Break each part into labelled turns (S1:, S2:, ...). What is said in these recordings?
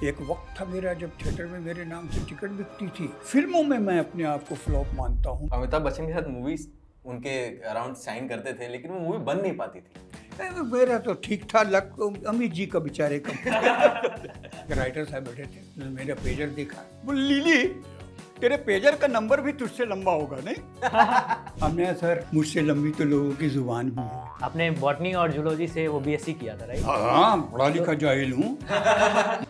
S1: एक वक्त था मेरा जब थिएटर में मेरे नाम से टिकट बिकती थी। फिल्मों में मैं अपने आप को फ्लॉप मानता हूँ।
S2: अमिताभ बच्चन के साथ मूवीज उनके अराउंड साइन करते थे, लेकिन वो मूवी बन नहीं पाती थी।
S1: मेरा तो ठीक था लक, अमित जी का बेचारे का। राइटर साहब बैठे थे, मेरा पेजर देखा, बोले लीली तेरे पेजर का नंबर भी तुझसे लंबा होगा नहीं? हमने सर मुझसे लंबी तो लोगों की जुबान भी है।
S3: आपने बॉटनी और जूलॉजी से वो बीएससी किया था, राइट?
S1: हाँ, पढ़ा लिखा जाहिल हूँ।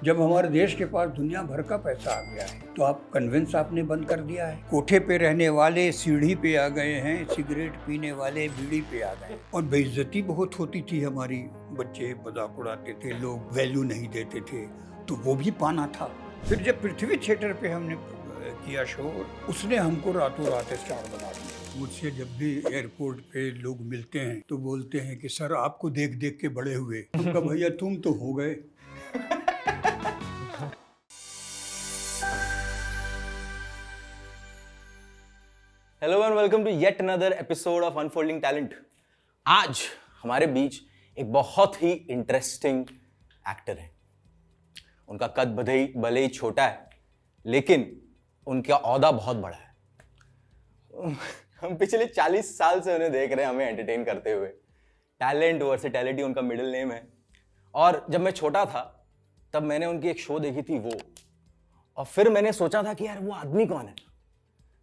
S1: जब हमारे देश के पास दुनिया भर का पैसा आ गया है तो आप कन्वेंस आपने बंद कर दिया है। कोठे पे रहने वाले सीढ़ी पे आ गए हैं, सिगरेट पीने वाले बीड़ी पे आ गए। और बेइज्जती बहुत होती थी हमारी, बच्चे मजाक उड़ाते थे, लोग वैल्यू नहीं देते थे, तो वो भी पाना था। फिर जब पृथ्वी थिएटर पे हमने किया शो, उसने हमको रातों रात स्टार बना दिया। मुझसे जब भी एयरपोर्ट पे लोग मिलते हैं तो बोलते हैं कि सर आपको देख देख के बड़े हुए। तो भैया तुम तो हो गए।
S2: Hello and welcome to yet another episode of unfolding talent. आज हमारे बीच एक बहुत ही इंटरेस्टिंग एक्टर है। उनका कद भले ही छोटा है, लेकिन उनका औहदा बहुत बड़ा है। हम पिछले 40 साल से उन्हें देख रहे हैं, हमें एंटरटेन करते हुए। टैलेंट वर्सेटैलिटी उनका मिडिल नेम है। और जब मैं छोटा था तब मैंने उनकी एक शो देखी थी वो, और फिर मैंने सोचा था कि यार वो आदमी कौन है।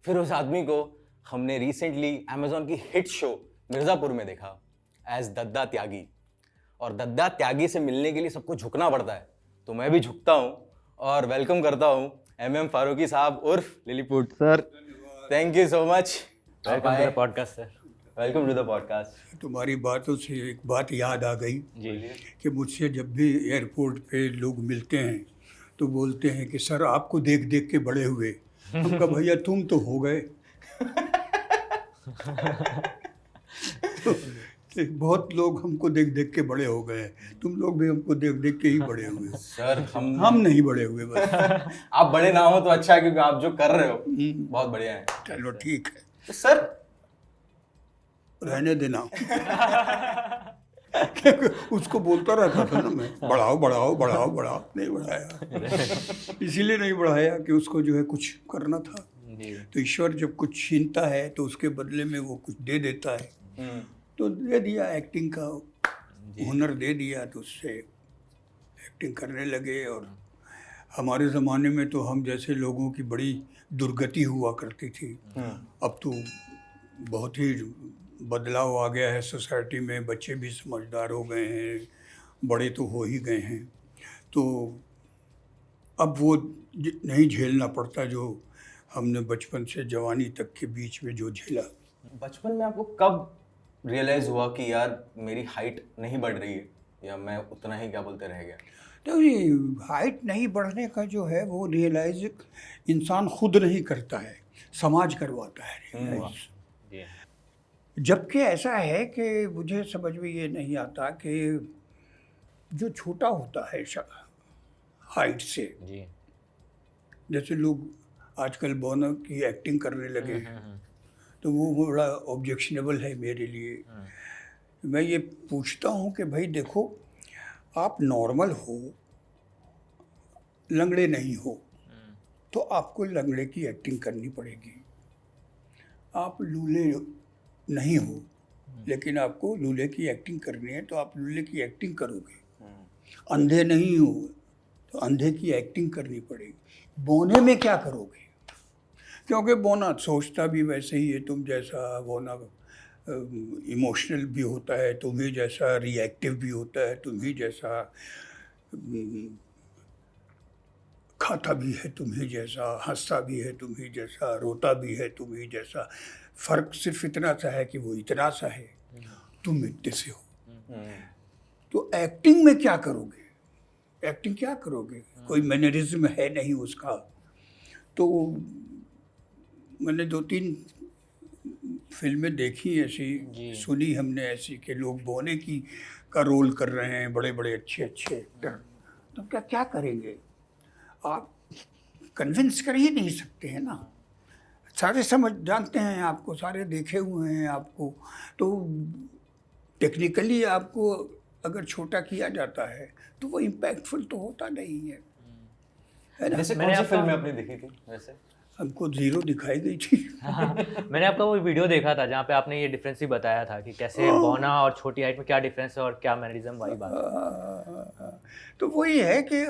S2: फिर उस आदमी को हमने रिसेंटली अमेजॉन की हिट शो मिर्जापुर में देखा एज दद्दा त्यागी। और दद्दा त्यागी से मिलने के लिए सबको झुकना पड़ता है, तो मैं भी झुकता हूं और वेलकम करता हूं एम फारूकी साहब उर्फ Lilliput sir. Thank you so much.
S3: Welcome to the podcast sir.
S2: Welcome to the podcast.
S1: तुम्हारी बातों से एक बात याद आ गई
S3: जी।
S1: कि मुझसे जब भी एयरपोर्ट पे लोग मिलते हैं तो बोलते हैं कि सर आपको देख देख के बड़े हुए। हमका भैया तुम तो हो गए। बहुत लोग हमको देख देख के बड़े हो गए, तुम लोग भी हमको देख देख के ही बड़े हुए।
S2: सर
S1: हम नहीं बड़े हुए बस।
S2: आप बड़े ना हो तो अच्छा है, क्योंकि आप जो कर रहे हो बहुत बढ़िया है।
S1: चलो ठीक है
S2: तो सर
S1: रहने देना। उसको बोलता रहता था ना मैं, बढ़ाओ बढ़ाओ बढ़ाओ बढ़ाओ, नहीं बढ़ाया। इसीलिए नहीं बढ़ाया कि उसको जो है कुछ करना था। तो ईश्वर जब कुछ छीनता है तो उसके बदले में वो कुछ दे देता है। तो दे दिया, एक्टिंग का हुनर दे दिया, तो उससे एक्टिंग करने लगे। और हमारे ज़माने में तो हम जैसे लोगों की बड़ी दुर्गति हुआ करती थी। अब तो बहुत ही बदलाव आ गया है सोसाइटी में, बच्चे भी समझदार हो गए हैं, बड़े तो हो ही गए हैं। तो अब वो नहीं झेलना पड़ता जो हमने बचपन से जवानी तक के बीच में जो झेला।
S2: बचपन में आपको कब रियलाइज हुआ कि यार मेरी हाइट नहीं बढ़ रही है, या मैं उतना ही क्या बोलते रह गया?
S1: तो ये हाइट नहीं बढ़ने का जो है वो रियलाइज इंसान खुद नहीं करता है, समाज करवाता है रियलाइज। जबकि ऐसा है कि मुझे समझ में ये नहीं आता कि जो छोटा होता है हाइट से, जैसे लोग आजकल बोनो की एक्टिंग करने लगे हैं, तो वो बड़ा ऑब्जेक्शनेबल है मेरे लिए। मैं ये पूछता हूँ कि भाई देखो, आप नॉर्मल हो, लंगड़े नहीं हो, तो आपको लंगड़े की एक्टिंग करनी पड़ेगी। आप लूले नहीं हो लेकिन आपको लूले की एक्टिंग करनी है, तो आप लूले की एक्टिंग करोगे। अंधे नहीं हो तो अंधे की एक्टिंग करनी पड़ेगी। बोने में क्या करोगे? क्योंकि बोना सोचता भी वैसे ही है तुम जैसा, बोना इमोशनल भी होता है तुम ही जैसा, रिएक्टिव भी होता है तुम ही जैसा, खाता भी है तुम ही जैसा, हंसता भी है तुम ही जैसा, रोता भी है तुम ही जैसा। फ़र्क सिर्फ इतना सा है कि वो इतना सा है, तुम इतने से हो। तो एक्टिंग में क्या करोगे? एक्टिंग क्या करोगे? कोई मैनरिज्म है नहीं उसका। तो मैंने 2-3 फिल्में देखी ऐसी, सुनी हमने ऐसी कि लोग बोने की का रोल कर रहे हैं, बड़े बड़े अच्छे अच्छे एक्टर। तो क्या क्या करेंगे? आप कन्विंस कर ही नहीं सकते हैं ना। सारे समझ जानते हैं आपको, सारे देखे हुए हैं आपको। तो टेक्निकली आपको अगर छोटा किया जाता है तो वो इम्पैक्टफुल तो होता नहीं है। है ना।
S2: जैसे कौन सी फिल्म आपने देखी थी वैसे?
S1: हमको जीरो दिखाई गई थी।
S3: हाँ, मैंने आपका वो वीडियो देखा था जहाँ पे आपने ये डिफरेंस ही बताया था कि कैसे बौना और छोटी हाइट में क्या डिफरेंस है और क्या मैनरिज्म वाली बात।
S1: तो वही है कि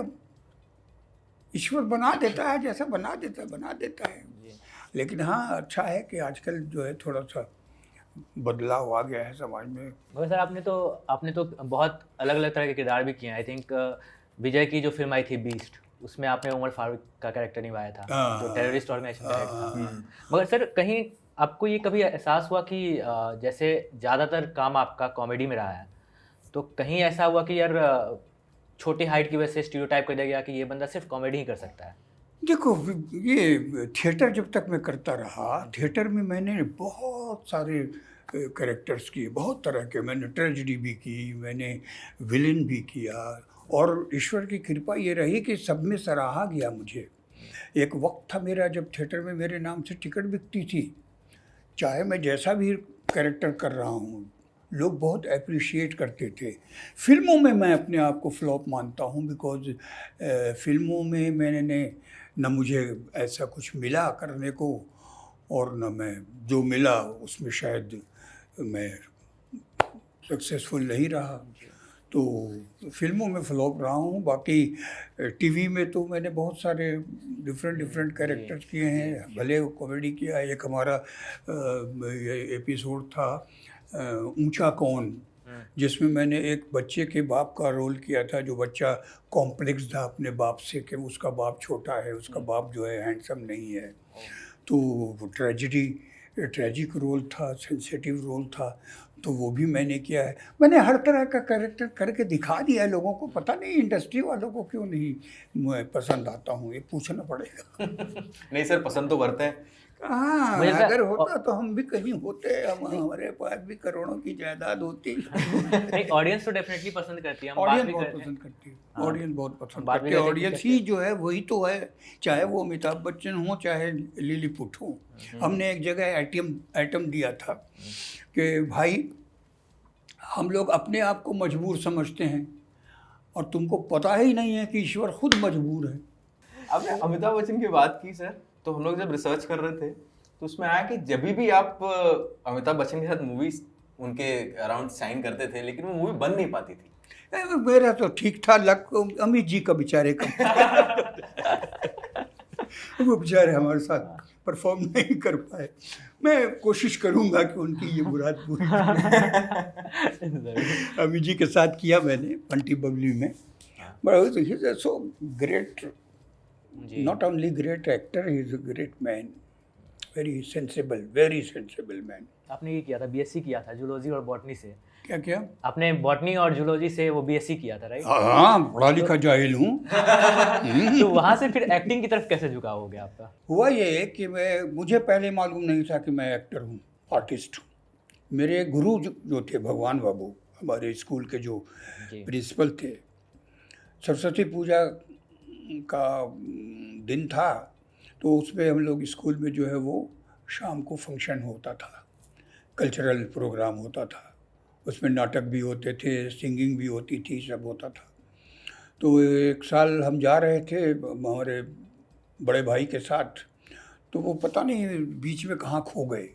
S1: ईश्वर बना देता है, जैसा बना देता है। लेकिन हाँ, अच्छा है कि आजकल जो है थोड़ा सा बदलाव आ गया है समाज में।
S3: मगर सर आपने तो बहुत अलग अलग तरह के किरदार भी किए हैं। आई थिंक विजय की जो फिल्म आई थी बीस्ट, उसमें आपने उमर फारूक का कैरेक्टर निभाया था, जो टेररिस्ट ऑर्गेनाइजेशन का हेड था। मगर सर कहीं आपको ये कभी एहसास हुआ कि जैसे ज़्यादातर काम आपका कॉमेडी में रहा है, तो कहीं ऐसा हुआ कि यार छोटी हाइट की वजह से स्टीरियोटाइप कर दिया गया कि ये बंदा सिर्फ कॉमेडी ही कर सकता है?
S1: देखो, ये थिएटर जब तक मैं करता रहा, थिएटर में मैंने बहुत सारे कैरेक्टर्स किए, बहुत तरह के। मैंने ट्रेजेडी भी की, मैंने विलेन भी किया, और ईश्वर की कृपा ये रही कि सब में सराहा गया मुझे। एक वक्त था मेरा जब थिएटर में मेरे नाम से टिकट बिकती थी, चाहे मैं जैसा भी कैरेक्टर कर रहा हूँ, लोग बहुत अप्रिशिएट करते थे। फिल्मों में मैं अपने आप को फ्लॉप मानता हूँ, बिकॉज फिल्मों में मैंने न मुझे ऐसा कुछ मिला करने को, और न मैं जो मिला उसमें शायद मैं सक्सेसफुल नहीं रहा, तो फिल्मों में फ्लॉप रहा हूँ। बाकी टीवी में तो मैंने बहुत सारे डिफरेंट कैरेक्टर्स किए हैं, भले कॉमेडी किया। एक हमारा एपिसोड था ऊंचा कौन, जिसमें मैंने एक बच्चे के बाप का रोल किया था, जो बच्चा कॉम्प्लेक्स था अपने बाप से कि उसका बाप छोटा है, उसका बाप जो है हैंडसम नहीं है। तो ट्रेजिक रोल था, सेंसिटिव रोल था, तो वो भी मैंने किया है। मैंने हर तरह का कैरेक्टर करके दिखा दिया है लोगों को। पता नहीं इंडस्ट्री वालों को क्यों नहीं मैं पसंद आता हूँ, ये पूछना पड़ेगा।
S2: नहीं सर, पसंद तो करते हैं।
S1: हाँ,
S3: मुझे लगता है-
S1: अगर होता तो हम भी कहीं होते, हमारे पास भी करोड़ों की जायदाद होती।
S3: नहीं, ऑडियंस तो डेफिनेटली पसंद करती है, हम बात
S1: ऑडियंस
S3: भी
S1: बहुत
S3: करते हैं।
S1: पसंद करती है, ऑडियंस बहुत पसंद
S3: बात भी
S1: करती है।
S3: करते हैं कि
S1: ऑडियंस ही जो है वही तो है, चाहे वो अमिताभ बच्चन हो, चाहे लिलीपुट हो। हमने एक जगह आइटम दिया था कि भाई, हम लोग अपने आप को मजबूर समझते हैं और तुमको पता ही नहीं है कि ईश्वर खुद मजबूर है।
S2: आपने अमिताभ बच्चन की बात की सर, तो हम लोग जब रिसर्च कर रहे थे तो उसमें आया कि जब भी आप अमिताभ बच्चन के साथ मूवीज उनके अराउंड साइन करते थे, लेकिन वो मूवी बन नहीं पाती थी।
S1: मेरा तो ठीक था लक, अमित जी का बेचारे का वो बेचारे हमारे साथ परफॉर्म नहीं कर पाए। मैं कोशिश करूंगा कि उनकी ये मुराद पूरी अमित जी के साथ किया मैंने पंटी बबली में। But he is so great, not only great actor, he is a great man, very sensible man.
S3: आपने ये किया था, बीएससी किया था जूलॉजी और बॉटनी से।
S1: क्या क्या?
S3: आपने बॉटनी और जूलॉजी से वो बीएससी किया था, राइट?
S1: हाँ, पढ़ा लिखा जाहिल हूँ।
S3: तो वहाँ से फिर एक्टिंग की तरफ कैसे झुकाव हो गया आपका?
S1: हुआ ये कि मुझे पहले मालूम नहीं था कि मैं एक्टर हूँ, आर्टिस्ट हूँ। मेरे गुरु जो थे भगवान बाबू, हमारे स्कूल के जो प्रिंसिपल थे, सरस्वती पूजा का दिन था, तो उसमें हम लोग स्कूल में जो है वो शाम को फंक्शन होता था, कल्चरल प्रोग्राम होता था, उसमें नाटक भी होते थे, सिंगिंग भी होती थी, सब होता था। तो एक साल हम जा रहे थे हमारे बड़े भाई के साथ, तो वो पता नहीं बीच में कहाँ खो गए।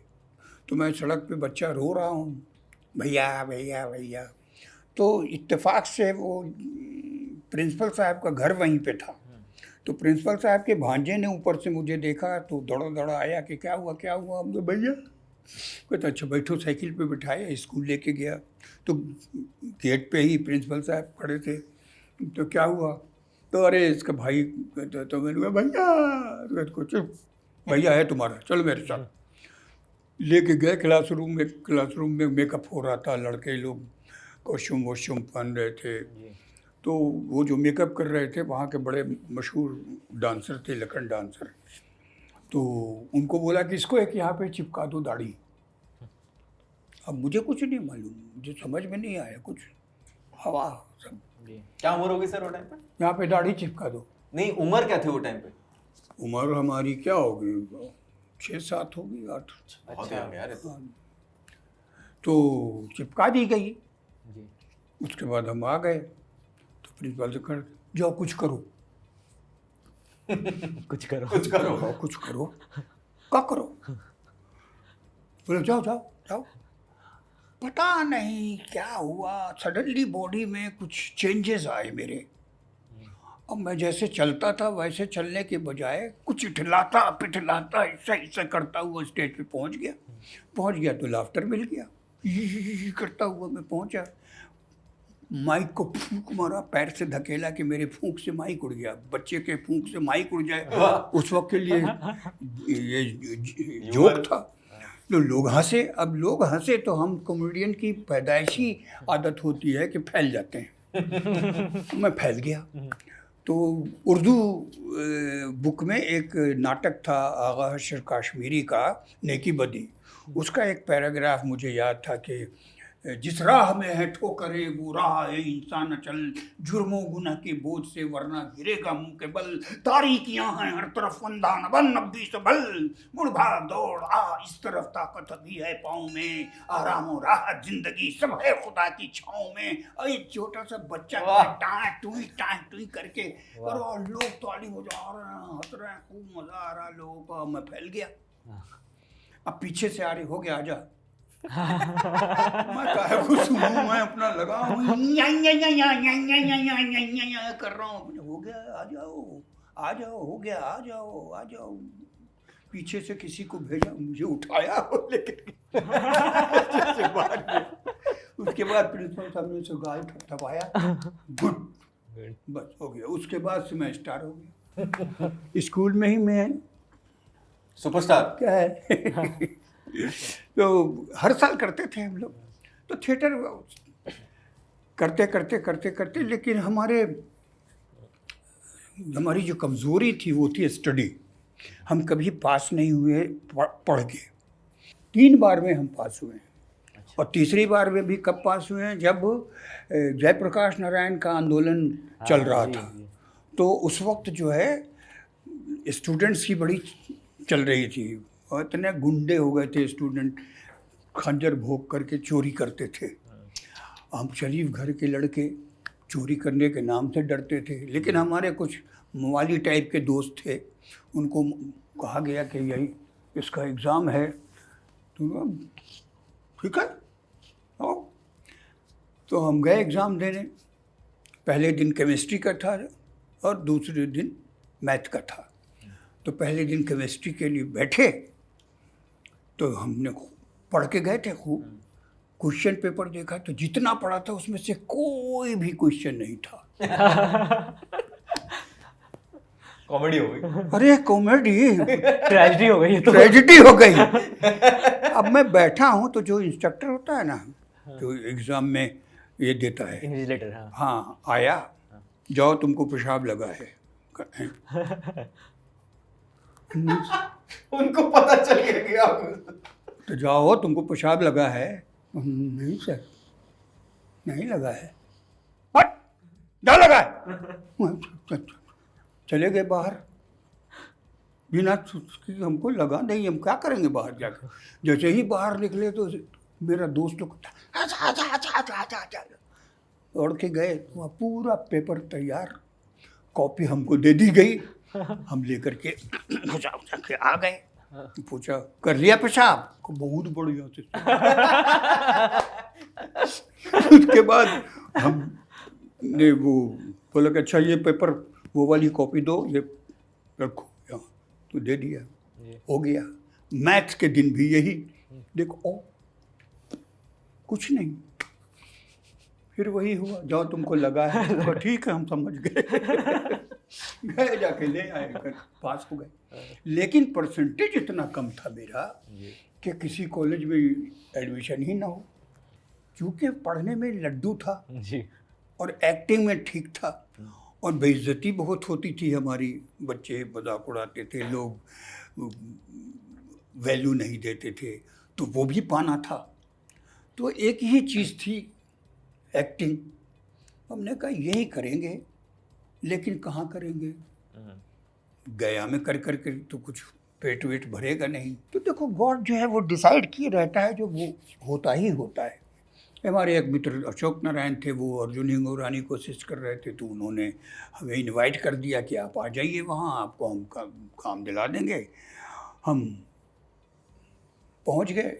S1: तो मैं सड़क पे बच्चा रो रहा हूँ, भैया भैया भैया। तो इत्तेफाक से वो प्रिंसिपल साहब का घर वहीं पे था, तो प्रिंसिपल साहब के भांजे ने ऊपर से मुझे देखा, तो दौड़ा आया कि क्या हुआ। हम तो भैया कहते अच्छा बैठो, साइकिल पे बिठाया, स्कूल लेके गया। तो गेट पे ही प्रिंसिपल साहब खड़े थे, तो क्या हुआ? तो अरे इसका भाई, तो मैंने कहा भैया, तो चुप, भैया है तुम्हारा, चलो मेरे साथ। लेके गए क्लासरूम में मेकअप हो रहा था, लड़के लोग कॉस्ट्यूम वॉस्ट्यूम पहन रहे थे। तो वो जो मेकअप कर रहे थे वहाँ के बड़े मशहूर डांसर थे, लखन डांसर। तो उनको बोला कि इसको एक यहाँ पे चिपका दो दाढ़ी। अब मुझे कुछ नहीं मालूम, मुझे समझ में नहीं आया कुछ, हवा सब।
S2: क्या उम्र होगी सर वो टाइम पे?
S1: यहाँ पे दाढ़ी चिपका दो।
S2: नहीं, उम्र क्या थी वो टाइम पे?
S1: उम्र हमारी क्या होगी, 6-7 होगी, 8।
S2: बहुत ही यार ये तो।
S1: तो चिपका दी गई।
S3: जी।
S1: उसके बाद हम आ गए, तो प्रिंसिपल से कहा जाओ कुछ करो।
S3: कुछ करो।
S2: कुछ करो।
S1: हाँ, कुछ करो, क्या करो? बोले जाओ जाओ जाओ। पता नहीं क्या हुआ, सडनली बॉडी में कुछ चेंजेस आए मेरे। अब मैं जैसे चलता था वैसे चलने के बजाय कुछ इठलाता पिठलाता ऐसा ऐसा करता हुआ स्टेज पे पहुंच गया तो लाफ्टर मिल गया। करता हुआ मैं पहुंचा, माइक को फूंक मारा, पैर से धकेला कि मेरे फूंक से माइक उड़ गया। बच्चे के फूंक से माइक उड़ जाए उस वक्त के लिए ये जोक था। तो लोग हंसे। अब लोग हंसे तो हम कॉमेडियन की पैदाइशी आदत होती है कि फैल जाते हैं। मैं फैल गया। तो उर्दू बुक में एक नाटक था आगा हशर काश्मीरी का, नेकी बदी। उसका एक पैराग्राफ मुझे याद था कि जिस राह में है ठोकरे वो राह है इंसान अचल, जुर्मों गुनाह के बोझ से वरना गिरेगा मुंह के बल, तारीकियां हैं हर तरफ अंधा न बन नब्बी से बल, मुड़ भाग दौड़ आ इस तरफ ताकत अभी है पाँव में, आराम और राहत जिंदगी सब है खुदा की छाँव में। एक छोटा सा बच्चा टाँ टूई करके और लोग ताली बजा रहे हैं, हंस रहे हैं, खूब मजा आ रहा है लोगों को। मैं फैल गया। अब पीछे से आ रही, हो गया आजा। मैं काहे को सुनूं, मैं अपना लगा हूँ कर रहा हूँ। हो गया, आ जाओ, हो गया, आ जाओ। पीछे से किसी को भेजा, मुझे उठाया लेकिन उसके बाद प्रिंसिपल साहब ने उसे गाल थपथपाया, गुड, बस हो गया। उसके बाद से मैं स्टार हो गया। स्कूल में ही मैं
S2: सुपरस्टार
S1: क्या है। तो हर साल करते थे हम लोग। तो थिएटर करते लेकिन हमारी जो कमज़ोरी थी वो थी स्टडी। हम कभी पास नहीं हुए पढ़ के। 3 बार में हम पास हुए हैं। और तीसरी बार में भी कब पास हुए हैं, जब जयप्रकाश नारायण का आंदोलन चल रहा था। तो उस वक्त जो है स्टूडेंट्स की बड़ी चल रही थी और इतने गुंडे हो गए थे स्टूडेंट, खंजर भोग करके चोरी करते थे। हम शरीफ घर के लड़के चोरी करने के नाम से डरते थे, लेकिन हमारे कुछ मवाली टाइप के दोस्त थे, उनको कहा गया कि यही इसका एग्ज़ाम है, तो ठीक है आओ। तो हम गए एग्ज़ाम देने। पहले दिन केमिस्ट्री का था और दूसरे दिन मैथ का था। तो पहले दिन केमिस्ट्री के लिए बैठे तो हमने पढ़ के गए थे खूब। क्वेश्चन पेपर देखा तो जितना पढ़ा था उसमें से कोई भी क्वेश्चन नहीं था।
S2: कॉमेडी हो गई।
S1: अरे कॉमेडी,
S3: ट्रेजेडी हो गई।
S1: ट्रेजेडी हो गई। अब मैं बैठा हूँ तो जो इंस्ट्रक्टर होता है ना, जो एग्ज़ाम में ये देता है,
S3: इन्विजिलेटर,
S1: हाँ आया, जाओ तुमको पेशाब लगा है।
S2: उनको पता चल गया
S1: तो जाओ तुमको पेशाब लगा है। नहीं सर, नहीं लगा है। हट, जा लगा है। चले गए बाहर बिना सोचे, हमको लगा नहीं, हम क्या करेंगे बाहर जाकर। जैसे ही बाहर निकले तो मेरा दोस्त लोग अच्छा दौड़ के गए, वहाँ पूरा पेपर तैयार, कॉपी हमको दे दी गई। हम लेकर के आ गए। पूछा कर लिया पेशाब को, बहुत बढ़िया से। उसके बाद हमने वो बोला कि अच्छा ये पेपर, वो वाली कॉपी दो, ये रखो यहाँ। तो दे दिया, हो गया। मैथ्स के दिन भी यही, देखो ओ कुछ नहीं, फिर वही हुआ, जाओ तुमको लगा है। तो ठीक है, हम समझ गए। गए जाके ले आए, कर पास हो गए। लेकिन परसेंटेज इतना कम था मेरा कि किसी कॉलेज में एडमिशन ही ना हो, क्योंकि पढ़ने में लड्डू था
S3: जी,
S1: और एक्टिंग में ठीक था, और बेइज्जती बहुत होती थी हमारी। बच्चे मजाक उड़ाते थे, लोग वैल्यू नहीं देते थे, तो वो भी पाना था। तो एक ही चीज़ थी, एक्टिंग। हमने कहा यही करेंगे, लेकिन कहाँ करेंगे, गया में कर कर के तो कुछ पेट वेट भरेगा नहीं। तो देखो गॉड जो है वो डिसाइड किए रहता है, जो वो होता ही होता है। हमारे एक मित्र अशोक नारायण थे, वो अर्जुन हिंगोरानी को असिस्ट कर रहे थे, तो उन्होंने हमें इनवाइट कर दिया कि आप आ जाइए वहाँ, आपको हम काम दिला देंगे। हम पहुँच गए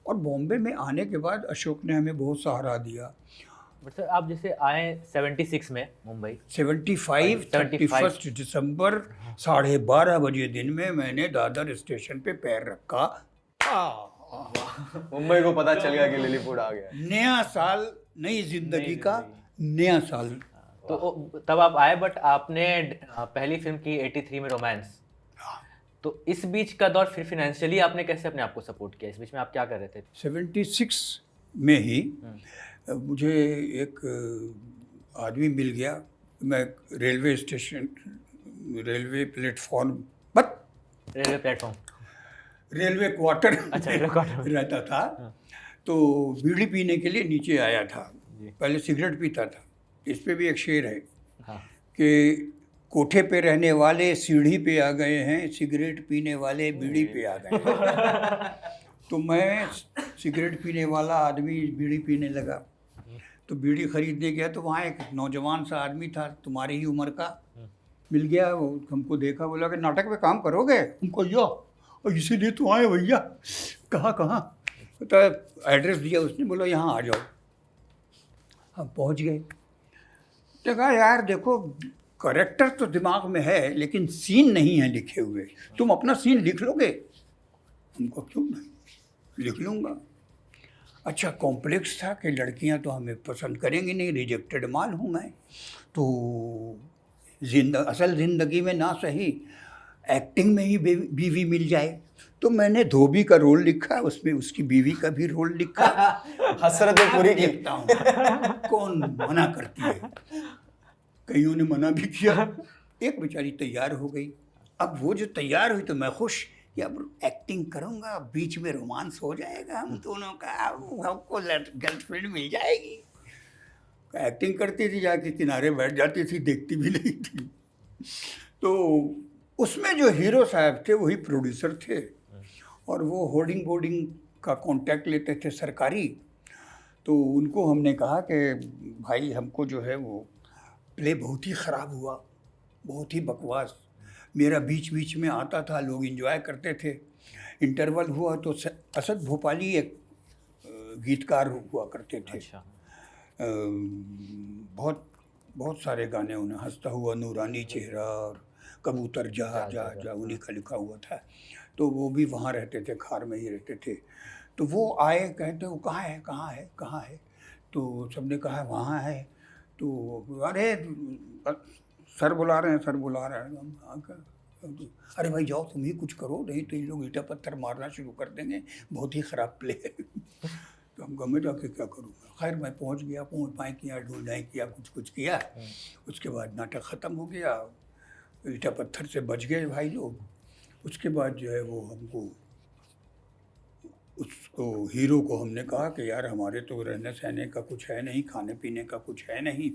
S1: और बॉम्बे में आने के बाद अशोक ने हमें बहुत सहारा दिया।
S3: बट सर आप जैसे आए 76 में मुंबई,
S1: 75 31 दिसंबर 12:30 बजे दिन में मैंने दादर स्टेशन पे पैर रखा।
S2: मुंबई को पता चल गया कि लिलीपुट आ गया।
S1: नया साल, नई जिंदगी का नया साल।
S3: तो तब आप आए, बट आपने पहली फिल्म की 83 में रोमांस। तो इस बीच का दौर फिर फाइनेंशियली आपने कैसे अपने आप को सपोर्ट किया? इस बीच में आप क्या कर रहे थे?
S1: 76 में ही मुझे एक आदमी मिल गया। मैं railway station, railway platform,
S3: railway platform,
S1: railway quarter
S3: अच्छा, रेलवे क्वार्टर
S1: रहता था। तो बीड़ी पीने के लिए नीचे आया था। पहले सिगरेट पीता था। इस पे भी एक शेर है कि कोठे पे रहने वाले सीढ़ी पे आ गए हैं, सिगरेट पीने वाले बीड़ी पे आ गए हैं। तो मैं सिगरेट पीने वाला आदमी बीड़ी पीने लगा। तो बीड़ी खरीदने गया तो वहाँ एक नौजवान सा आदमी था, तुम्हारी ही उम्र का, मिल गया। वो हमको देखा, बोला कि नाटक में काम करोगे? हमको यो, और इसीलिए तो आए भैया। कहाँ? तो एड्रेस दिया उसने, बोला यहाँ आ जाओ। हम पहुँच गए। तो कहा यार देखो, करेक्टर तो दिमाग में है लेकिन सीन नहीं है लिखे हुए, तुम अपना सीन लिख लोगे? हमको क्यों नहीं, लिख लूँगा। अच्छा, कॉम्प्लेक्स था कि लड़कियां तो हमें पसंद करेंगी नहीं, रिजेक्टेड माल हूँ मैं। तो असल ज़िंदगी में ना सही, एक्टिंग में ही बीवी मिल जाए। तो मैंने धोबी का रोल लिखा, उसमें उसकी बीवी का भी रोल लिखा।
S2: हसरतें पूरी की।
S1: देखता हूँ कौन मना करती है। कईयों ने मना भी किया। एक बेचारी तैयार हो गई। अब वो जो तैयार हुई तो मैं खुश, या एक्टिंग करूँगा, बीच में रोमांस हो जाएगा हम दोनों का, हमको गर्लफ्रेंड मिल जाएगी। एक्टिंग करती थी, जाके किनारे बैठ जाती थी, देखती भी नहीं थी। तो उसमें जो हीरो साहब थे वही प्रोड्यूसर थे, और वो होर्डिंग बोर्डिंग का कॉन्टैक्ट लेते थे सरकारी। तो उनको हमने कहा कि भाई हमको जो है वो प्ले बहुत ही ख़राब हुआ, बहुत ही बकवास। मेरा बीच बीच में आता था, लोग एंजॉय करते थे। इंटरवल हुआ तो असद भोपाली एक गीतकार हुआ करते थे।
S3: अच्छा।
S1: बहुत सारे गाने उन्हें, हंसता हुआ नूरानी चेहरा और कबूतर जा जा जा उन्हीं का लिखा हुआ था। तो वो भी वहाँ रहते थे, खार में ही रहते थे। तो वो आए, कहते वो कहाँ है? तो सबने कहा वहाँ है। तो अरे सर बुला रहे हैं। अरे भाई जाओ, तुम ही कुछ करो, नहीं तो ये लोग ईटा पत्थर मारना शुरू कर देंगे, बहुत ही ख़राब प्ले है। तो हम गमे जाके क्या करूँगा। खैर मैं पहुँच गया, पाए किया, ढूंढाई किया, कुछ किया। उसके बाद नाटक ख़त्म हो गया, ईटा पत्थर से बच गए भाई लोग। उसके बाद जो है वो हमको, उसको हीरो को हमने कहा कि यार हमारे तो रहने सहने का कुछ है नहीं, खाने पीने का कुछ है नहीं,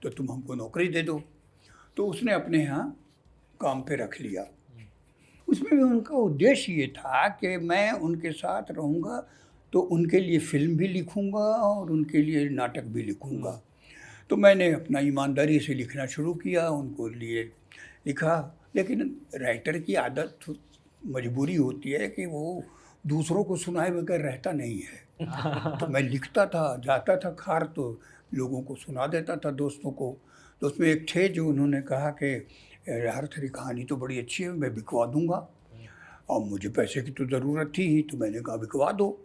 S1: तो तुम हमको नौकरी दे दो। तो उसने अपने यहाँ काम पे रख लिया। उसमें भी उनका उद्देश्य ये था कि मैं उनके साथ रहूँगा तो उनके लिए फिल्म भी लिखूँगा और उनके लिए नाटक भी लिखूँगा। तो मैंने अपना ईमानदारी से लिखना शुरू किया, उनको लिए लिखा। लेकिन राइटर की आदत, मजबूरी होती है कि वो दूसरों को सुनाए बगैर रहता नहीं है। तो मैं लिखता था, जाता था खार, तो लोगों को सुना देता था, दोस्तों को। तो उसमें एक थे जो उन्होंने कहा कि यार तेरी कहानी तो बड़ी अच्छी है, मैं बिकवा दूंगा। और मुझे पैसे की तो ज़रूरत थी ही, तो मैंने कहा बिकवा दो।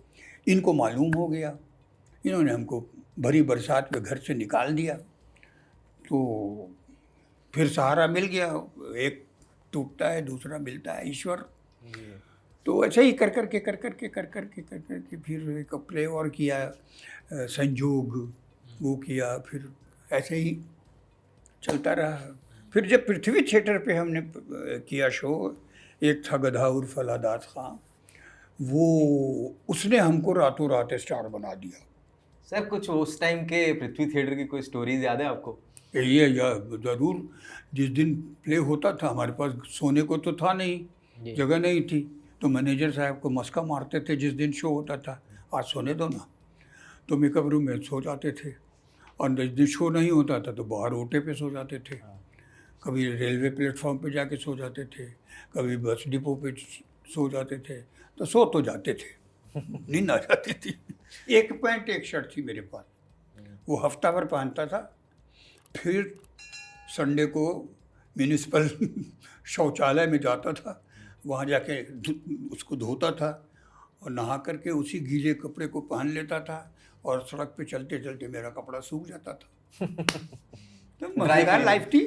S1: इनको मालूम हो गया, इन्होंने हमको भरी बरसात में घर से निकाल दिया। तो फिर सहारा मिल गया, एक टूटता है दूसरा मिलता है, ईश्वर। तो ऐसे ही कर कर के फिर एक प्ले और किया, संजोग वो किया, फिर ऐसे ही चलता रहा। फिर जब पृथ्वी थिएटर पे हमने किया शो, एक था गधा उर्फ अलादात खां, वो उसने हमको रातों रात स्टार बना दिया।
S2: सर कुछ उस टाइम के पृथ्वी थिएटर की कोई स्टोरीज याद है आपको?
S1: ये ज़रूर। जिस दिन प्ले होता था, हमारे पास सोने को तो था नहीं, जगह नहीं थी, तो मैनेजर साहब को मस्का मारते थे जिस दिन शो होता था, आज सोने दो ना। तो मेकअप रूम में सो जाते थे, और जिस शो नहीं होता था तो बाहर ओटे पे सो जाते थे, कभी रेलवे प्लेटफॉर्म पे जाके सो जाते थे, कभी बस डिपो पे सो जाते थे। तो सो तो जाते थे, नींद आ जाती थी। एक पैंट एक शर्ट थी मेरे पास, वो हफ्ता भर पहनता था, फिर संडे को म्यूनिसिपल शौचालय में जाता था, वहाँ जाके उसको धोता था और नहा करके उसी गीले कपड़े को पहन लेता था, और सड़क पे चलते चलते मेरा कपड़ा सूख जाता था। तो मजेदार लाइफ थी,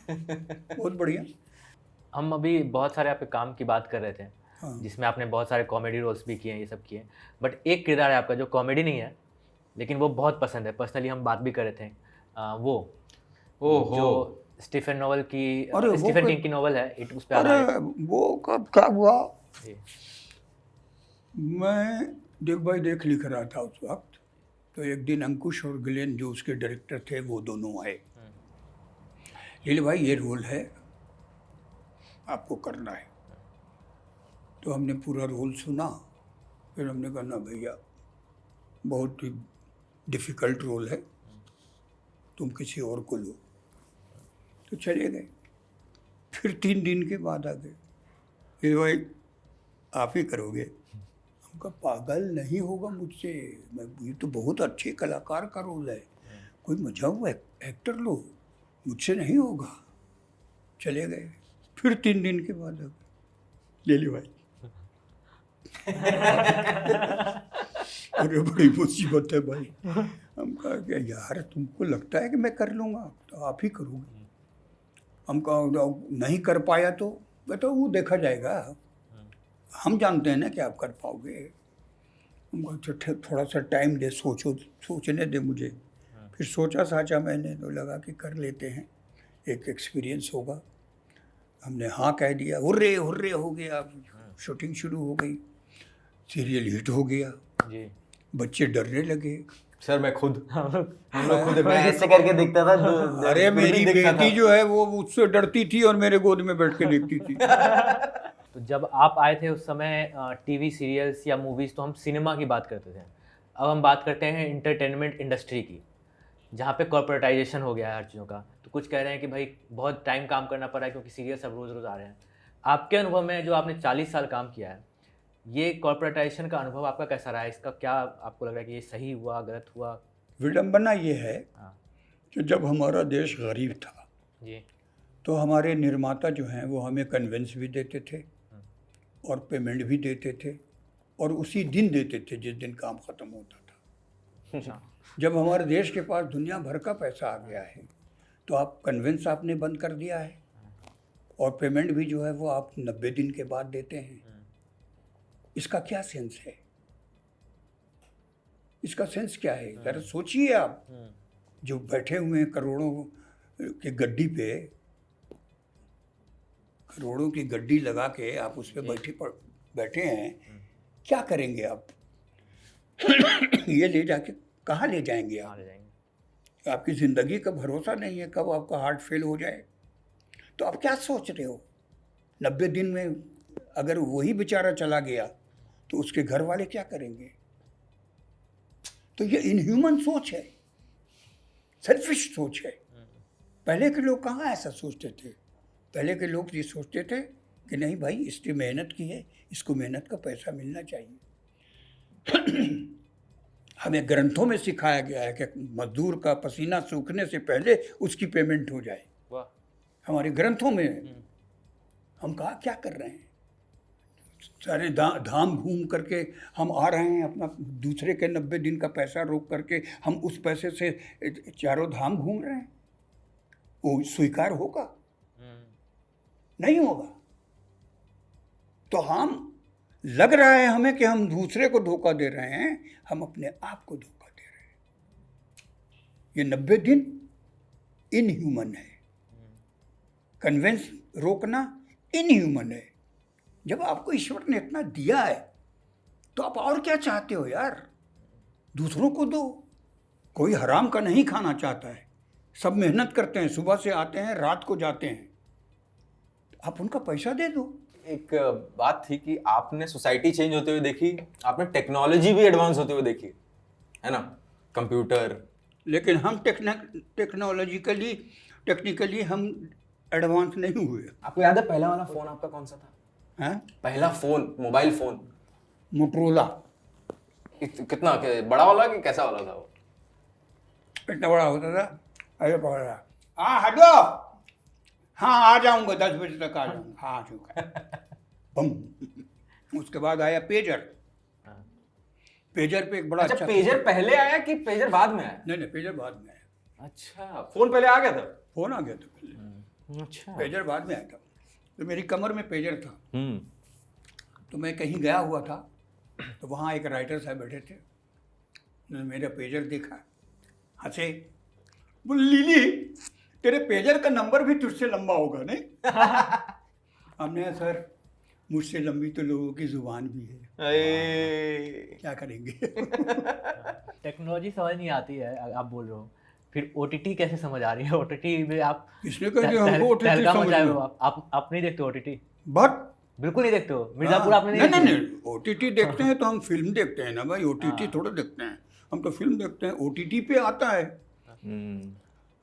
S1: बहुत बढ़िया।
S3: हम अभी बहुत सारे आपके काम की बात कर रहे थे,
S1: हाँ।
S3: जिसमें आपने बहुत सारे कॉमेडी रोल्स भी किए हैं, ये सब किए हैं, बट एक किरदार है आपका जो कॉमेडी नहीं है लेकिन वो बहुत पसंद है, पर्सनली हम बात भी कर रहे थे, वो जो स्टीफन नोवेल की,
S1: अरे वो
S3: स्टीफन
S1: कोई-
S3: किंग की नोवेल है इट, उस पे आधारित।
S1: अरे वो कब क्या हुआ,
S3: जी,
S1: मैं देख भाई देख लिख रहा था उस वक्त, तो एक दिन अंकुश और ग्लेन जो उसके डायरेक्टर थे वो दोनों आए, लीले भाई ये रोल है, आपको करना है। तो हमने पूरा रोल सुना, फिर हमने कहा ना भैया बहुत ही डिफ़िकल्ट रोल है, तुम किसी और को लो। तो चले गए। फिर 3 दिन के बाद आ गए, ये भाई आप ही करोगे। हम कहा पागल नहीं होगा मुझसे, मैं ये तो बहुत अच्छे कलाकार का रोल है, कोई मजा हुआ एक्टर लो, मुझसे नहीं होगा। चले गए। फिर 3 दिन के बाद आ गए, ले लो भाई। अरे बड़ी मुसीबत है भाई। हम कहा कि यार तुमको लगता है कि मैं कर लूँगा, तो आप ही करोगे। हम कहा नहीं कर पाया तो बताओ, वो देखा जाएगा, हम जानते हैं ना कि आप कर पाओगे। हम कहा अच्छा थोड़ा सा टाइम दे, सोचने दे मुझे। फिर सोचा साचा मैंने, तो लगा कि कर लेते हैं, एक एक्सपीरियंस होगा। हमने हाँ कह दिया, हुर्रे हुर्रे हो गया, शूटिंग शुरू हो गई, सीरियल हिट हो गया,
S3: जी।
S1: बच्चे डरने लगे।
S2: सर मैं खुद, हम लोग खुद, मैं ऐसे करके देखता था।
S1: अरे मेरी बेटी जो है वो मुझसे डरती थी और मेरे गोद में बैठ के देखती थी।
S3: तो जब आप आए थे उस समय टीवी सीरियल्स या मूवीज़, तो हम सिनेमा की बात करते थे। अब हम बात करते हैं इंटरटेनमेंट इंडस्ट्री की, जहाँ पे कॉर्पोरेटाइजेशन हो गया है हर चीज़ों का। तो कुछ कह रहे हैं कि भाई बहुत टाइम काम करना पड़ा है क्योंकि सीरियल सब रोज़ रोज़ आ रहे हैं। आपके अनुभव में जो आपने 40 साल काम किया है, ये कॉर्पोरेटाइजेशन का अनुभव आपका कैसा रहा है? इसका क्या आपको लग रहा है कि ये सही हुआ, गलत हुआ?
S1: विडंबना ये है
S3: हाँ
S1: कि जब हमारा देश गरीब था
S3: जी,
S1: तो हमारे निर्माता जो हैं वो हमें कन्वेंस भी देते थे और पेमेंट भी देते थे, और उसी दिन देते थे जिस दिन काम ख़त्म होता था।
S3: अच्छा,
S1: जब हमारे देश के पास दुनिया भर का पैसा आ गया है तो आप कन्वेंस आपने बंद कर दिया है, और पेमेंट भी जो है वो आप 90 दिन के बाद देते हैं। इसका क्या सेंस है? इसका सेंस क्या है? जरा सोचिए आप, जो बैठे हुए हैं करोड़ों की गड्डी पे, करोड़ों की गड्डी लगा के आप उस पर बैठे हैं, क्या करेंगे आप? ये ले जाके कहाँ ले जाएंगे
S3: कहाँ
S1: आप?
S3: ले जाएंगे?
S1: आपकी ज़िंदगी का भरोसा नहीं है, कब आपका हार्ट फेल हो जाए। तो आप क्या सोच रहे हो? 90 दिन में अगर वही बेचारा चला गया तो उसके घर वाले क्या करेंगे? तो ये इनह्यूमन सोच है, सेल्फिश सोच है। पहले के लोग कहाँ ऐसा सोचते थे? पहले के लोग ये सोचते थे कि नहीं भाई इसने मेहनत की है, इसको मेहनत का पैसा मिलना चाहिए। हमें ग्रंथों में सिखाया गया है कि मजदूर का पसीना सूखने से पहले उसकी पेमेंट हो जाए।
S3: वाह,
S1: हमारे ग्रंथों में। हम कहा क्या कर रहे हैं? सारे धाम घूम करके हम आ रहे हैं, अपना दूसरे के 90 दिन का पैसा रोक करके हम उस पैसे से चारों धाम घूम रहे हैं। वो स्वीकार होगा? नहीं होगा। तो हम लग रहा है हमें कि हम दूसरे को धोखा दे रहे हैं, हम अपने आप को धोखा दे रहे हैं। ये 90 दिन इनह्यूमन है, कन्वेंस रोकना इनह्यूमन है। जब आपको ईश्वर ने इतना दिया है तो आप और क्या चाहते हो यार? दूसरों को दो। कोई हराम का नहीं खाना चाहता है, सब मेहनत करते हैं, सुबह से आते हैं रात को जाते हैं, आप उनका पैसा दे दो।
S2: एक बात थी कि आपने सोसाइटी चेंज होते हुए देखी, आपने टेक्नोलॉजी भी एडवांस होते हुए देखी, है ना? कंप्यूटर।
S1: लेकिन हम टेक्निकली हम एडवांस नहीं हुए
S2: आपको याद है पहला वाला फोन आपका कौन सा था?
S1: हैं।
S2: पहला फोन, मोबाइल फोन
S1: मोटरोला
S2: कितना बड़ा वाला कि कैसा वाला था वो?
S1: इतना बड़ा होता था, अरे पकड़ा, हाँ हटो, हाँ आ जाऊंगा 10 बजे तक आ जाऊंगा, हाँ चुका बम। उसके बाद आया पेजर। पेजर पे एक बड़ा
S2: अच्छा,
S1: अच्छा
S2: पेजर पहले आया कि पेजर बाद में आया?
S1: नहीं पेजर बाद में आया।
S2: अच्छा, फोन पहले आ गया था?
S1: फोन आ गया था पहले,
S2: अच्छा।
S1: पेजर बाद में आया था। तो मेरी कमर में पेजर था, तो मैं कहीं गया हुआ था, तो वहाँ एक राइटर साहब बैठे थे, उन्होंने मेरा पेजर देखा, हंसे, बोले लीली तेरे पेजर का नंबर भी तुझसे लंबा होगा नहीं? हमने कहा, सर मुझसे लंबी तो लोगों की जुबान भी है, क्या करेंगे।
S3: टेक्नोलॉजी समझ नहीं आती है, आप बोल रहे हो, फिर ओटीटी कैसे समझ आ रही है? ओटीटी में आप
S1: किसने कह दिया हमको OTT
S3: तहलका
S1: समझ
S3: मचाए
S1: लो?
S3: हो आप नहीं देखते ओटीटी?
S1: बट
S3: बिल्कुल नहीं देखते हो? मिर्जापुर आपने
S1: नहीं
S3: नहीं
S1: नहीं
S3: देखी?
S1: नहीं, ओटीटी देखते हैं तो हम फिल्म देखते हैं ना भाई, ओटीटी थोड़ा देखते हैं, हम तो फिल्म देखते हैं, ओटीटी पे आता है।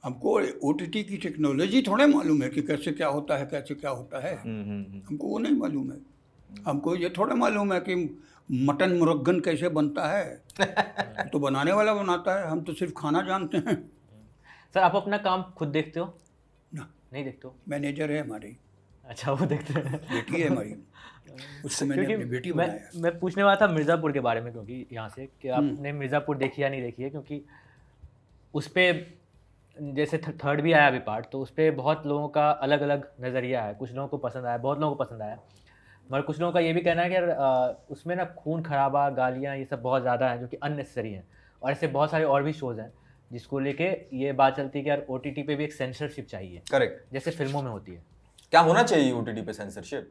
S1: हमको ओटीटी की टेक्नोलॉजी थोड़े मालूम है कि कैसे क्या होता है, कैसे क्या होता है, हमको वो नहीं मालूम है। हमको ये थोड़ा मालूम है कि मटन मुरग्गन कैसे बनता है, तो बनाने वाला बनाता है, हम तो सिर्फ खाना जानते हैं
S3: सर आप अपना काम खुद देखते हो?
S1: ना।
S3: नहीं देखते हो?
S1: मैनेजर है हमारी,
S3: अच्छा, वो देखते हैं।
S1: बेटी है हमारी, उसको मैंने अपनी बेटी बनाया।
S3: मैं पूछने वाला था मिर्ज़ापुर के बारे में, क्योंकि यहाँ से कि आपने मिर्ज़ापुर देखी या नहीं देखी है, क्योंकि उस पर जैसे थर्ड भी आया अभी पार्ट, तो उस पर बहुत लोगों का अलग अलग नज़रिया है, कुछ लोगों को पसंद आया, बहुत लोगों को पसंद आया, मगर कुछ लोगों का ये भी कहना है कि यार उसमें ना खून खराबा, गालियाँ, ये सब बहुत ज़्यादा हैं जो कि अननेसेसरी हैं, और ऐसे बहुत सारे और भी शोज़ हैं जिसको लेके ये बात चलती है कि यार ओटीटी पे भी एक सेंसरशिप चाहिए,
S2: करेक्ट,
S3: जैसे फिल्मों में होती है।
S2: क्या होना चाहिए ओटीटी पे सेंसरशिप?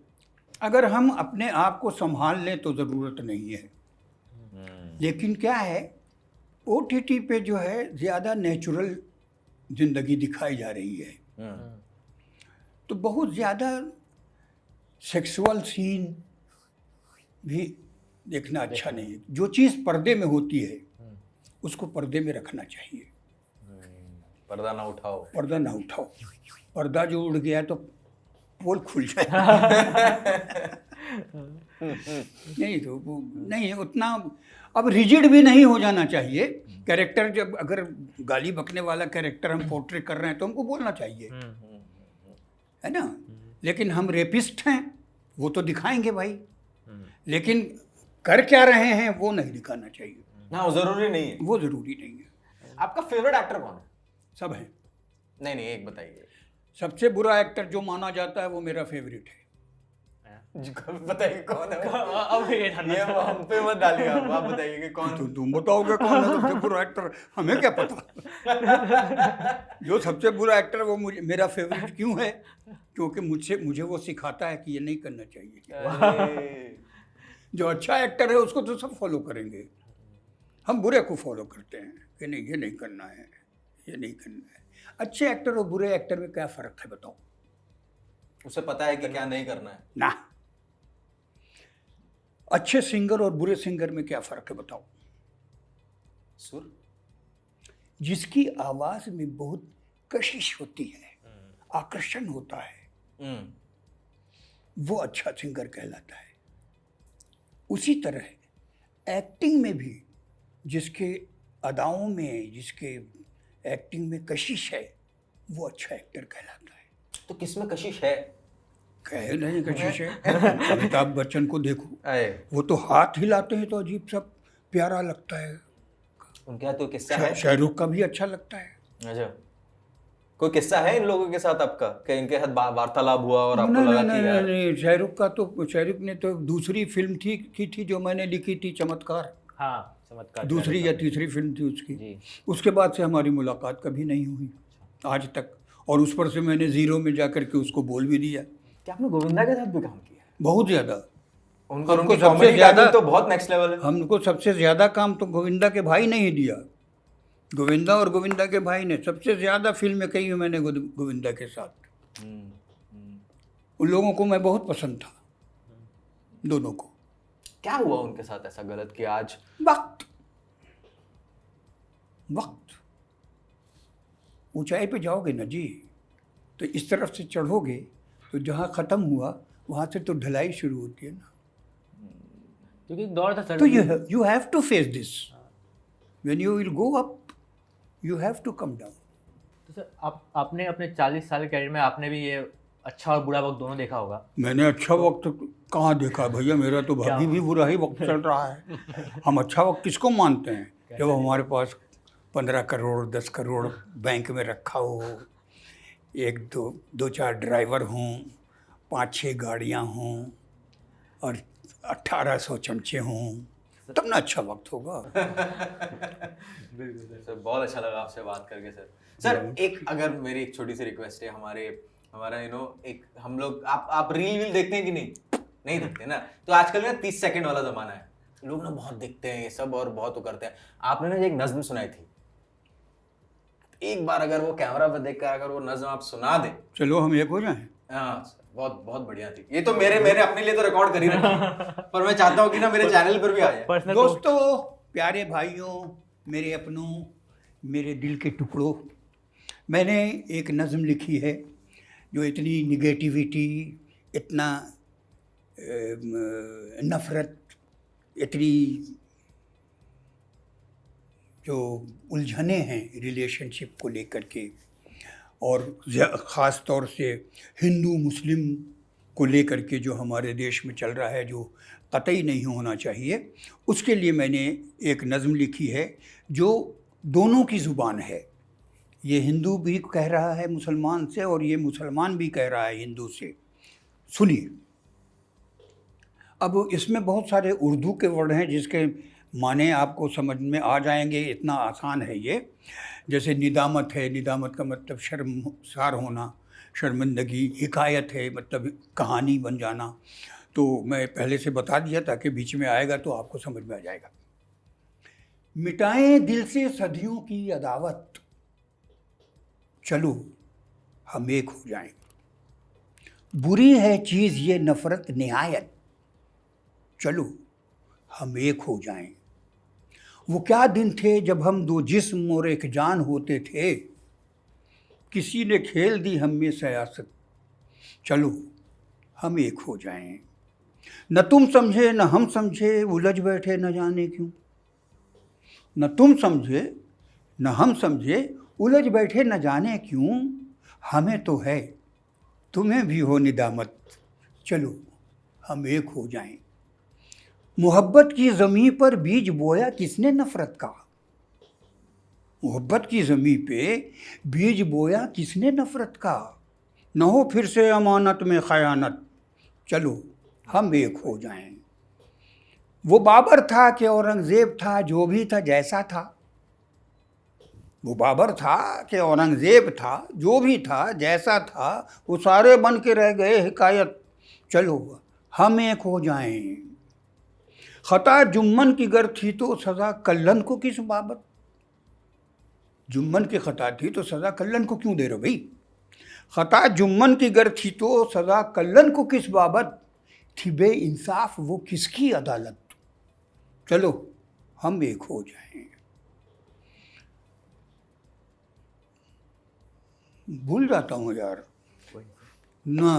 S1: अगर हम अपने आप को संभाल लें तो ज़रूरत नहीं है, लेकिन क्या है, ओटीटी पे जो है ज़्यादा नेचुरल जिंदगी दिखाई जा रही है, तो बहुत ज़्यादा सेक्सुअल सीन भी देखना अच्छा नहीं है। जो चीज़ पर्दे में होती है उसको पर्दे में रखना चाहिए,
S2: पर्दा ना उठाओ,
S1: पर्दा ना उठाओ। पर्दा जो उड़ गया तो पोल खुल जाए। नहीं तो वो नहीं उतना, अब रिजिड भी नहीं हो जाना चाहिए। कैरेक्टर जब अगर गाली बकने वाला कैरेक्टर हम पोर्ट्रे कर रहे हैं तो हमको बोलना चाहिए, है ना। लेकिन हम रेपिस्ट हैं वो तो दिखाएंगे भाई, लेकिन कर क्या रहे हैं वो नहीं दिखाना चाहिए।
S2: हाँ, जरूरी नहीं है,
S1: वो जरूरी नहीं है।
S2: आपका फेवरेट एक्टर कौन है?
S1: सब है।
S2: नहीं नहीं, एक बताइए।
S1: सबसे बुरा एक्टर जो माना जाता है वो मेरा फेवरेट है।
S2: बताइए कौन है?
S3: अब ये
S2: हम पे मत डालिए, आप बताइए कि कौन।
S1: तो तुम बताओगे कौन है सबसे बुरा एक्टर, हमें क्या पता। जो सबसे बुरा एक्टर वो मुझे मेरा फेवरेट क्यों है, क्योंकि मुझे वो सिखाता है कि ये नहीं करना चाहिए। जो अच्छा एक्टर है उसको तो सब फॉलो करेंगे, हम बुरे को फॉलो करते हैं कि नहीं ये नहीं करना है, ये नहीं करना है। अच्छे एक्टर और बुरे एक्टर में क्या फ़र्क है बताओ?
S2: उसे पता है कि क्या नहीं करना है
S1: ना। अच्छे सिंगर और बुरे सिंगर में क्या फ़र्क है बताओ?
S2: सुर।
S1: जिसकी आवाज़ में बहुत कशिश होती है, आकर्षण होता है, वो अच्छा सिंगर कहलाता है। उसी तरह एक्टिंग में भी जिसके अदाओं में, जिसके एक्टिंग में कशिश है, वो अच्छा एक्टर कहलाता है।
S2: तो किसमें कशिश है?
S1: कहे नहीं कशिश है। अमिताभ बच्चन को देखो, वो तो हाथ हिलाते हैं तो अजीब सा प्यारा लगता है।
S2: उनका तो किस्सा है।
S1: शाहरुख का भी अच्छा लगता है।
S2: अच्छा, कोई किस्सा है इन लोगों के साथ आपका कि इनके साथ वार्तालाप हुआ और आपको लगा कि यार?
S1: नहीं, शाहरुख ने तो दूसरी फिल्म की थी जो मैंने लिखी थी, चमत्कार।
S3: हाँ, चमत्कार।
S1: दूसरी या तीसरी फिल्म थी उसकी
S3: जी।
S1: उसके बाद से हमारी मुलाकात कभी नहीं हुई आज तक, और उस पर से मैंने जीरो में जा करके उसको बोल भी दिया।
S2: क्या आपने गोविंदा के साथ भी काम किया है?
S1: बहुत ज़्यादा।
S2: उनकी सबसे ज़्यादा तो बहुत नेक्स्ट लेवल है।
S1: हमको सबसे ज़्यादा काम तो गोविंदा के भाई ने ही दिया। गोविंदा और गोविंदा के भाई ने सबसे ज़्यादा फिल्में कही हुई मैंने गोविंदा के साथ। उन लोगों को मैं बहुत पसंद था, दोनों को।
S2: क्या हुआ उनके साथ ऐसा गलत कि आज?
S1: वक्त वक्त। ऊंचाई पे जाओगे ना जी, तो इस तरफ से चढ़ोगे तो जहाँ ख़त्म हुआ वहाँ से तो ढलाई शुरू होती है ना।
S3: क्योंकि एक दौर था सर।
S1: तो you have to face this. When you will go up, you have to come down.
S3: तो सर आपने अपने 40 साल के कैरियर में आपने भी ये अच्छा और बुरा वक्त दोनों देखा होगा।
S1: मैंने अच्छा वक्त कहाँ देखा भैया, मेरा तो अभी भी बुरा ही वक्त चल रहा है। हम अच्छा वक्त किसको मानते हैं जब हमारे पास 15 करोड़ 10 करोड़ बैंक में रखा हो, एक दो चार ड्राइवर हों, 5-6 गाड़ियाँ हों और 1800 चमचे हों, तब ना अच्छा वक्त होगा।
S2: बिल्कुल सर, बहुत अच्छा लगा आपसे बात करके सर। सर एक अगर मेरी एक छोटी सी रिक्वेस्ट है, हमारा एक हम लोग आप रील देखते हैं कि नहीं देखते ना, तो आजकल ना 30 सेकंड वाला जमाना है, लोग ना बहुत देखते हैं ये सब और बहुत वो करते हैं। आपने ना एक नज्म सुनाई थी, एक बार अगर वो कैमरा पर देखकर अगर वो नज्म आप सुना दें।
S1: चलो हम एक हो जाएं।
S2: हाँ बहुत बहुत बढ़िया थी ये तो। मेरे अपने लिए तो रिकॉर्ड कर ही रखी पर मैं चाहता हूँ कि ना मेरे चैनल पर भी आ जाए।
S1: दोस्तों, प्यारे भाइयों, मेरे अपनों, मेरे दिल के टुकड़ों, मैंने एक नज़म लिखी है जो इतनी निगेटिविटी, इतना नफ़रत, इतनी जो उलझने हैं रिलेशनशिप को लेकर के, और ख़ास तौर से हिंदू मुस्लिम को लेकर के जो हमारे देश में चल रहा है, जो कतई नहीं होना चाहिए, उसके लिए मैंने एक नज़म लिखी है जो दोनों की ज़ुबान है। ये हिंदू भी कह रहा है मुसलमान से और ये मुसलमान भी कह रहा है हिंदू से। सुनिए। अब इसमें बहुत सारे उर्दू के वर्ड हैं जिसके माने आपको समझ में आ जाएंगे, इतना आसान है ये। जैसे निदामत है, निदामत का मतलब शर्मसार होना, शर्मिंदगी। हिकायत है मतलब कहानी बन जाना। तो मैं पहले से बता दिया ताकि बीच में आएगा तो आपको समझ में आ जाएगा। मिटाएं दिल से सदियों की अदावत, चलो हम एक हो जाएं। बुरी है चीज़ ये नफ़रत निहायत, चलो हम एक हो जाएं। वो क्या दिन थे जब हम दो जिस्म और एक जान होते थे, किसी ने खेल दी हम में सियासत, चलो हम एक हो जाएं। न तुम समझे न हम समझे, उलझ बैठे न जाने क्यों। न तुम समझे न हम समझे, उलझ बैठे न जाने क्यों। हमें तो है, तुम्हें भी हो निदामत, चलो हम एक हो जाएं। मोहब्बत की ज़मीं पर बीज बोया किसने नफ़रत का। मोहब्बत की ज़मीं पे बीज बोया किसने नफ़रत का। न हो फिर से अमानत में ख़यानत, चलो हम एक हो जाएं। वो बाबर था कि औरंगज़ेब था, जो भी था जैसा था। वो बाबर था कि औरंगज़ेब था, जो भी था जैसा था, वो सारे बन के रह गए हिकायत, चलो हम एक हो जाएं। ख़ता जुम्मन की गर थी तो सज़ा कल्लन को किस बाबत। जुम्मन की ख़ता थी तो सज़ा कल्लन को क्यों दे रहे हो भाई। ख़ता जुम्मन की गर थी तो सज़ा कल्लन को किस बाबत, थी बे इंसाफ वो किसकी अदालत, चलो हम एक हो जाएं। भूल जाता हूँ यार ना।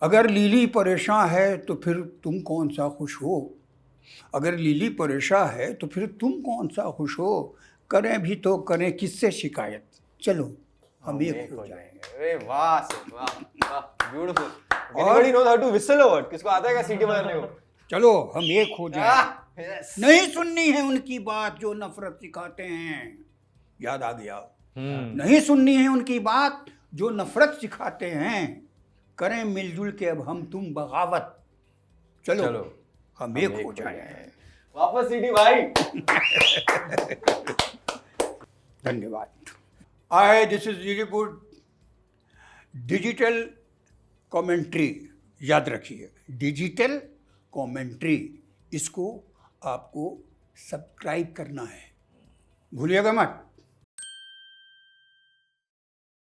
S1: अगर लीली परेशान है तो फिर तुम कौन सा खुश हो। अगर लीली परेशान है तो फिर तुम कौन सा खुश हो। करें भी तो करें किससे शिकायत, चलो हम एक हो जाएंगे।
S2: अरे वाह सर, वाह वाह, beautiful. Anybody knows how to whistle a word? किसको आता है क्या सीटी बजाने को?
S1: चलो हम एक हो जाएं।
S2: यस।
S1: नहीं सुननी है उनकी बात जो नफरत सिखाते हैं, याद आ गया। नहीं सुननी है उनकी बात जो नफरत सिखाते हैं, करें मिलजुल के अब हम तुम बगावत, चलो हम एक हो जाएं।
S2: वापस सीटी भाई।
S1: धन्यवाद। This is really good digital commentary, याद रखिए डिजिटल कमेंट्री, इसको आपको सब्सक्राइब करना है, भूलिएगा मत।